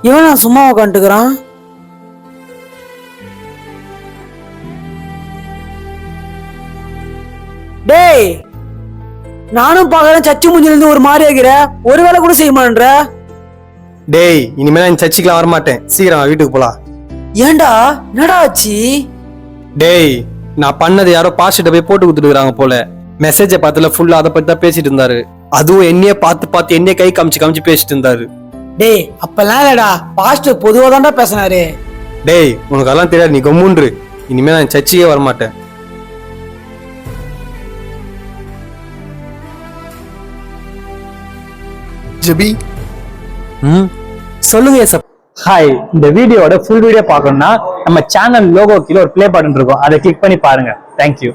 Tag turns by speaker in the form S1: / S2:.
S1: இவன் நான் சும்மா உட்காந்துக்கிறான். டேய், நானும் பாக்குறேன் சச்சி மூஞ்சில இருந்து ஒரு மாதிரி ஆகிற, ஒரு வேலை கூட செய்ய மாட்டேன்ற.
S2: டேய், இனிமேல் நான் சர்ச்சுக்குலாம் வரமாட்டேன். சீக்கிரம் வீட்டுக்கு போலாம்.
S1: ஏண்டா, என்னடா ஆச்சு?
S2: டேய், நான் பண்ணது யாரோ பாஸ்ட்ட போய் போட்டு கொடுத்துருக்காங்க போல. மெசேஜை பார்த்துல ஃபுல்லா அதை பத்தி தான் பேசிட்டு இருந்தாரு. அதுவும் என்னையே பார்த்து என்னையே கை காமிச்சு பேசிட்டு இருந்தாரு.
S1: டேய், அப்பெல்லாம் இல்லடா, பாஸ்டர் பொதுவா தான்டா பேசினாரு.
S2: டேய், உனக்கு அதெல்லாம் தெரியாது, நீ கம்முன்று. இனிமேல் நான் சர்ச்சுக்கே வரமாட்டேன்.
S3: ஜெபி,
S2: சொல்லுங்க சார்.
S4: ஹாய், இந்த வீடியோட ஃபுல் வீடியோ பார்க்கணும்னா நம்ம சேனல் லோகோ கீழே ஒரு ப்ளே பட்டன் இருக்கும், அதை கிளிக் பண்ணி பாருங்க. தேங்க்யூ.